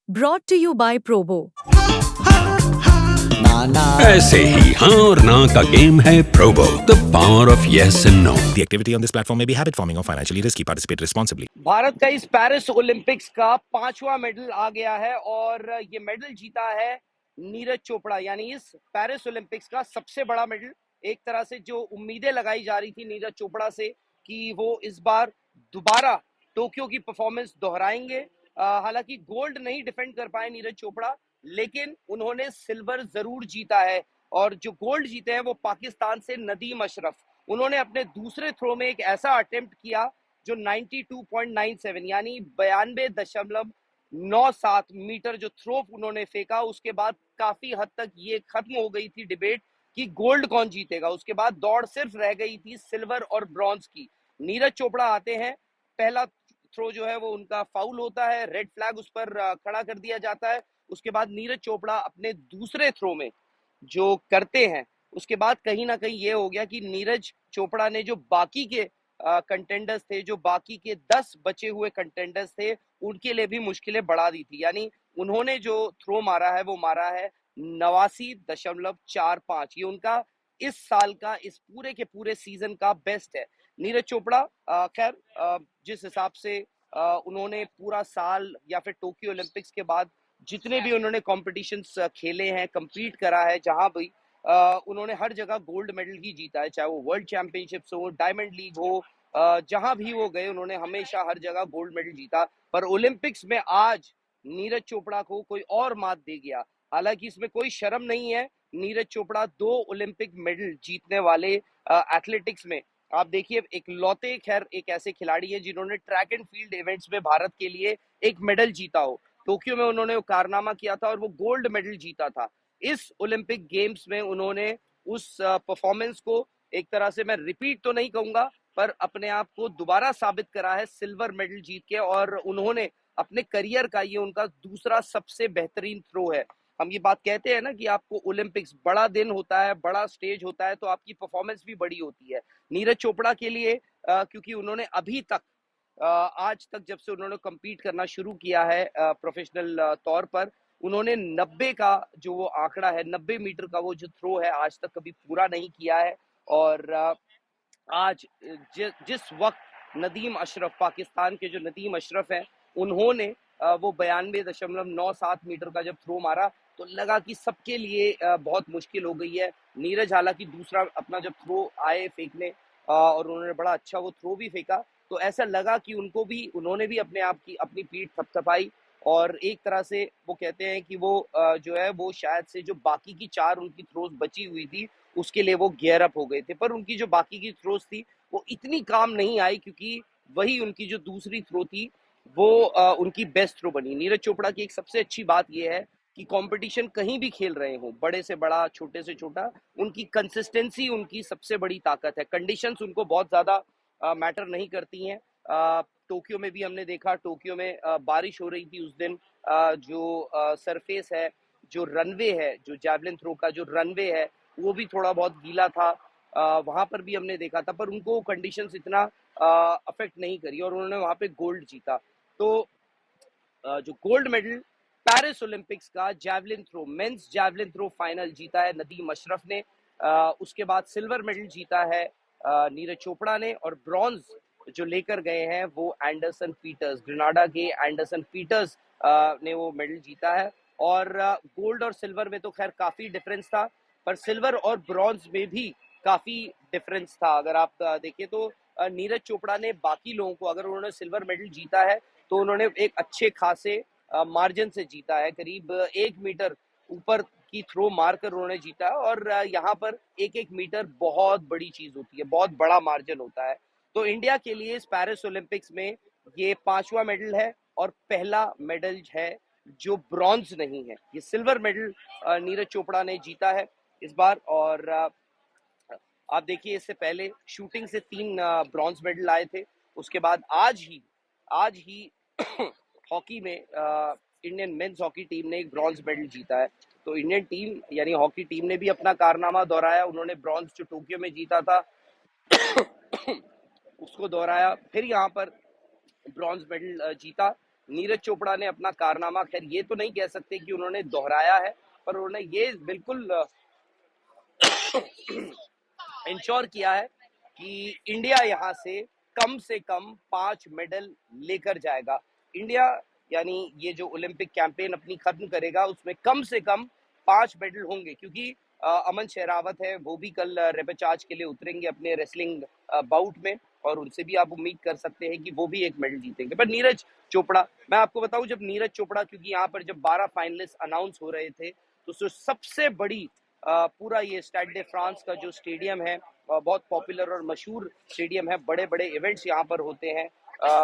Brought to you by Probo. ऐसे ही हाँ और ना का गेम है Probo, the power of yes and no. The activity on this platform may be habit forming or financially risky. Participate responsibly. Bharat का इस Paris Olympics का 5वां मेडल आ गया है और ये मेडल जीता है नीरज चोपड़ा। यानी इस पेरिस ओलंपिक्स का सबसे बड़ा मेडल। एक तरह से जो उम्मीदें लगाई जा रही थी नीरज चोपड़ा से कि वो इस बार दोबारा टोक्यो की परफॉर्मेंस दोहराएंगे। हालांकि गोल्ड नहीं डिफेंड कर पाए नीरज चोपड़ा, लेकिन उन्होंने सिल्वर जरूर जीता है। और जो गोल्ड जीते हैं वो पाकिस्तान से नदीम अशरफ। उन्होंने अपने दूसरे थ्रो में एक ऐसा अटेम्प्ट किया जो 92.97 यानी 92.97 मीटर जो थ्रो उन्होंने फेंका। उसके बाद काफी हद तक ये खत्म हो गई थी डिबेट कि गोल्ड कौन जीतेगा। उसके बाद दौड़ सिर्फ रह गई थी सिल्वर और ब्रॉन्ज की। नीरज चोपड़ा आते हैं, पहला थ्रो जो है वो उनका फाउल होता है, रेड फ्लैग उस पर खड़ा कर दिया जाता है। उसके बाद नीरज चोपड़ा अपने दूसरे थ्रो में जो करते हैं, उसके बाद कहीं ना कहीं ये हो गया कि नीरज चोपड़ा ने जो बाकी के कंटेंडर्स थे, जो बाकी के 10 बचे हुए कंटेंडर्स थे, उनके लिए भी मुश्किलें बढ़ा दी थी। यानी उन्होंने जो थ्रो मारा है वो मारा है 89.45। ये उनका इस साल का, इस पूरे के पूरे सीजन का बेस्ट है। नीरज चोपड़ा खैर जिस हिसाब से उन्होंने पूरा साल या फिर टोक्यो ओलंपिक्स के बाद जितने भी उन्होंने कॉम्पिटिशन्स खेले हैं, कंपीट करा है, जहां भी उन्होंने हर जगह गोल्ड मेडल ही जीता है। चाहे वो वर्ल्ड चैंपियनशिप्स हो, डायमंड लीग हो, जहां भी वो गए उन्होंने हमेशा हर जगह गोल्ड मेडल जीता। पर ओलंपिक्स में आज नीरज चोपड़ा को कोई और मात दे गया। हालांकि इसमें कोई शर्म नहीं है, नीरज चोपड़ा 2 ओलंपिक मेडल जीतने वाले एथलेटिक्स में आप देखिए एक लौते खैर एक ऐसे खिलाड़ी है जिन्होंने ट्रैक एंड फील्ड इवेंट्स में भारत के लिए एक मेडल जीता हो। टोक्यो में उन्होंने वो कारनामा किया था और वो गोल्ड मेडल जीता था। इस ओलंपिक गेम्स में उन्होंने उस परफॉर्मेंस को एक तरह से मैं रिपीट तो नहीं कहूंगा, पर अपने आप को दोबारा साबित करा है सिल्वर मेडल जीत के। और उन्होंने अपने करियर का ये उनका दूसरा सबसे बेहतरीन थ्रो है। हम ये बात कहते हैं ना कि आपको ओलंपिक्स बड़ा दिन होता है, बड़ा स्टेज होता है, तो आपकी परफॉर्मेंस भी बड़ी होती है। नीरज चोपड़ा के लिए क्योंकि उन्होंने अभी तक आज तक जब से उन्होंने कम्पीट करना शुरू किया है प्रोफेशनल तौर पर, उन्होंने 90 का जो वो आंकड़ा है, 90 मीटर का वो जो थ्रो है, आज तक कभी पूरा नहीं किया है। और आज जिस वक्त नदीम अशरफ, पाकिस्तान के जो नदीम अशरफ हैं, उन्होंने वो 92.97 मीटर का जब थ्रो मारा तो लगा कि सबके लिए बहुत मुश्किल हो गई है। नीरज हालांकि दूसरा अपना जब थ्रो आए फेंकने और उन्होंने बड़ा अच्छा वो थ्रो भी फेंका, तो ऐसा लगा कि उन्होंने भी अपने आप की अपनी पीठ थपथपाई। और एक तरह से वो कहते हैं कि वो जो है वो शायद से जो बाकी की 4 उनकी थ्रोज बची हुई थी उसके लिए वो गियर अप हो गए थे। पर उनकी जो बाकी की थ्रोज थी वो इतनी काम नहीं आई, क्योंकि वही उनकी जो दूसरी थ्रो थी वो उनकी बेस्ट थ्रो बनी। नीरज चोपड़ा की एक सबसे अच्छी बात यह है कि कंपटीशन कहीं भी खेल रहे हो, बड़े से बड़ा, छोटे से छोटा, उनकी कंसिस्टेंसी उनकी सबसे बड़ी ताकत है। कंडीशंस उनको बहुत ज्यादा मैटर नहीं करती हैं। टोक्यो में भी हमने देखा, टोक्यो में बारिश हो रही थी उस दिन। जो सरफेस है, जो रनवे है, जो जैवलिन थ्रो का जो रनवे है, वो भी थोड़ा बहुत गीला था। वहां पर भी हमने देखा था, पर उनको कंडीशंस इतना अफेक्ट नहीं करी और उन्होंने वहां पे गोल्ड जीता। तो जो गोल्ड मेडल पेरिस ओलंपिक्स का javelin throw, men's javelin throw final जीता है नदीम अशरफ ने। उसके बाद सिल्वर मेडल जीता है नीरज चोपड़ा ने, और ब्रॉन्ज जो लेकर गए हैं वो एंडरसन पीटर्स, ग्रेनाडा के एंडरसन पीटर्स ने वो मेडल जीता है। और गोल्ड और सिल्वर में तो खैर काफी डिफरेंस था, पर सिल्वर और ब्रॉन्ज में भी काफी डिफरेंस था। अगर आप देखें तो नीरज चोपड़ा ने बाकी लोगों को, अगर उन्होंने सिल्वर मेडल जीता है तो उन्होंने एक अच्छे खासे मार्जिन से जीता है, करीब 1 मीटर ऊपर की थ्रो मारकर उन्होंने जीता है। और यहाँ पर 1-1 मीटर बहुत बड़ी चीज होती है, बहुत बड़ा मार्जिन होता है। तो इंडिया के लिए इस पेरिस ओलंपिक्स में ये 5वां मेडल है और पहला मेडल है जो ब्रॉन्ज नहीं है। ये सिल्वर मेडल नीरज चोपड़ा ने जीता है इस बार। और आप देखिए इससे पहले शूटिंग से 3 ब्रॉन्ज मेडल आए थे। उसके बाद आज ही हॉकी में इंडियन मेंस हॉकी टीम ने एक ब्रॉन्ज मेडल जीता है। तो इंडियन टीम यानी हॉकी टीम ने भी अपना कारनामा दोहराया। उन्होंने ब्रॉन्ज जो टोक्यो में जीता था उसको दोहराया, फिर यहाँ पर ब्रॉन्ज मेडल जीता। नीरज चोपड़ा ने अपना कारनामा, खैर ये तो नहीं कह सकते कि उन्होंने दोहराया है, पर उन्होंने ये बिल्कुल इंश्योर किया है कि इंडिया यहाँ से कम 5 मेडल लेकर जाएगा। इंडिया यानी ये जो ओलंपिक कैंपेन अपनी खत्म करेगा उसमें कम से कम 5 मेडल होंगे, क्योंकि अमन शेरावत है, वो भी कल रेपेचाज के लिए उतरेंगे अपने रेसलिंग बाउट में, और उनसे भी आप उम्मीद कर सकते हैं कि वो भी एक मेडल जीतेंगे। पर नीरज चोपड़ा, मैं आपको बताऊं, जब नीरज चोपड़ा, क्योंकि यहाँ पर जब 12 फाइनलिस्ट अनाउंस हो रहे थे तो सबसे बड़ी पूरा ये स्टैड डे फ्रांस का जो स्टेडियम है, बहुत पॉपुलर और मशहूर स्टेडियम है, बड़े बड़े इवेंट्स यहाँ पर होते हैं,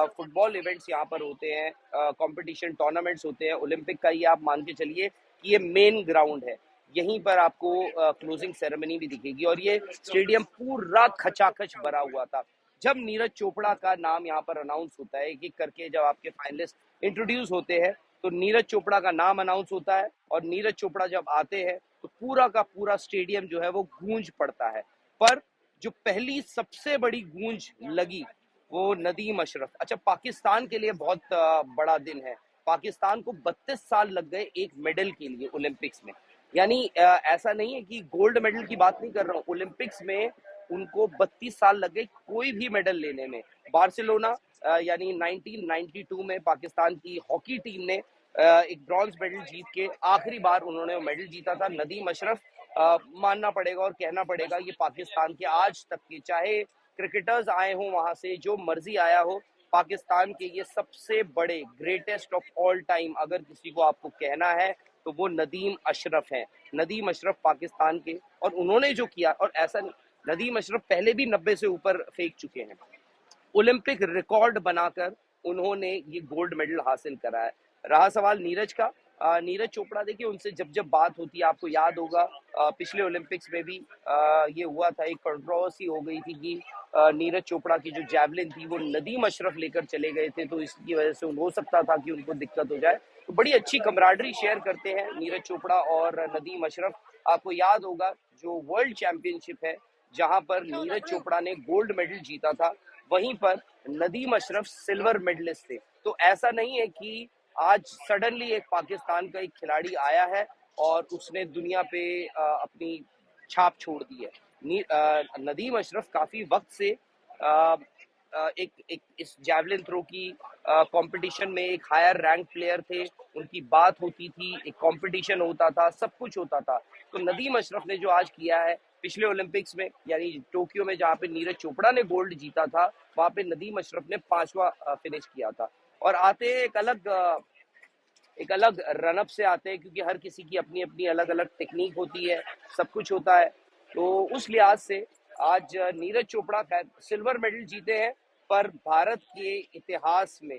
फुटबॉल इवेंट्स यहाँ पर होते हैं, कंपटीशन टूर्नामेंट्स होते हैं, ओलंपिक का ये आप मान के चलिए कि ये मेन ग्राउंड है, यहीं पर आपको क्लोजिंग सेरेमनी भी दिखेगी, और ये स्टेडियम पूरा खचाखच भरा हुआ था। जब नीरज चोपड़ा का नाम यहाँ पर अनाउंस होता है, एक एक करके जब आपके फाइनलिस्ट इंट्रोड्यूस होते हैं तो नीरज चोपड़ा का नाम अनाउंस होता है, और नीरज चोपड़ा जब आते हैं तो पूरा का पूरा स्टेडियम जो है वो गूंज पड़ता है। पर जो पहली सबसे बड़ी गूंज लगी वो नदीम अशरफ, अच्छा पाकिस्तान के लिए बहुत बड़ा दिन है, पाकिस्तान को 32 साल लग गए एक मेडल के लिए ओलंपिक्स में, यानी ऐसा नहीं है कि गोल्ड मेडल की बात नहीं कर रहा हूँ, ओलंपिक्स में उनको 32 साल लग गए कोई भी मेडल लेने में। बार्सिलोना यानी 1992 में पाकिस्तान की हॉकी टीम ने एक ब्रॉन्ज मेडल जीत के आखिरी बार उन्होंने मेडल जीता था। नदीम अशरफ, मानना पड़ेगा और कहना पड़ेगा, ये पाकिस्तान के आज तक के, चाहे क्रिकेटर्स आए हों वहां से, जो मर्जी आया हो, पाकिस्तान के ये सबसे बड़े ग्रेटेस्ट ऑफ ऑल टाइम अगर किसी को आपको कहना है तो वो नदीम अशरफ हैं। नदीम अशरफ पाकिस्तान के, और उन्होंने जो किया, और ऐसा नहीं, नदीम अशरफ पहले भी 90 से ऊपर फेंक चुके हैं, ओलंपिक रिकॉर्ड बनाकर उन्होंने ये गोल्ड मेडल हासिल करा है। रहा सवाल नीरज का, नीरज चोपड़ा, देखिए उनसे जब जब बात होती है, आपको याद होगा पिछले ओलंपिक्स में भी ये हुआ था, एक कंट्रोवर्सी हो गई थी कि नीरज चोपड़ा की जो जैवलिन थी वो नदीम अशरफ लेकर चले गए थे, तो इसकी वजह से हो सकता था कि उनको दिक्कत हो जाए। तो बड़ी अच्छी कमराडरी शेयर करते हैं नीरज चोपड़ा और नदीम अशरफ। आपको याद होगा जो वर्ल्ड चैंपियनशिप है जहां पर नीरज चोपड़ा ने गोल्ड मेडल जीता था, वहीं पर नदीम अशरफ सिल्वर मेडलिस्ट थे। तो ऐसा नहीं है कि आज सडनली एक पाकिस्तान का एक खिलाड़ी आया है और उसने दुनिया पे अपनी छाप छोड़ दी है। नदीम अशरफ काफी वक्त से एक इस जैवलिन थ्रो की कंपटीशन में एक हायर रैंक प्लेयर थे, उनकी बात होती थी, एक कंपटीशन होता था, सब कुछ होता था। तो नदीम अशरफ ने जो आज किया है पिछले ओलंपिक्स में, यानी टोक्यो में जहाँ पे नीरज चोपड़ा ने गोल्ड जीता था, वहां पे नदीम अशरफ ने 5वां फिनिश किया था। और आते एक अलग रनअप से आते हैं, क्योंकि हर किसी की अपनी अपनी अलग अलग टेक्निक होती है, सब कुछ होता है। तो उस लिहाज से आज नीरज चोपड़ा सिल्वर मेडल जीते हैं, पर भारत के इतिहास में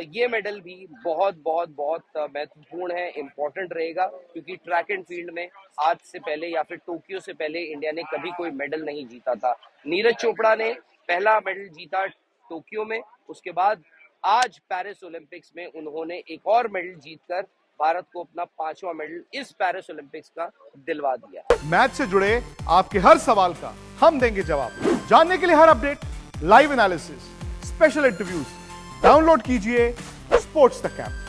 ये मेडल भी बहुत बहुत बहुत महत्वपूर्ण है, इम्पोर्टेंट रहेगा, क्योंकि ट्रैक एंड फील्ड में आज से पहले या फिर टोक्यो से पहले इंडिया ने कभी कोई मेडल नहीं जीता था। नीरज चोपड़ा ने पहला मेडल जीता टोक्यो में, उसके बाद आज पेरिस ओलंपिक्स में उन्होंने एक और मेडल जीतकर भारत को अपना 5वां मेडल इस पेरिस ओलंपिक्स का दिलवा दिया। मैच से जुड़े आपके हर सवाल का हम देंगे जवाब। जानने के लिए हर update, live analysis, special interviews, download कीजिए स्पोर्ट्स तक ऐप।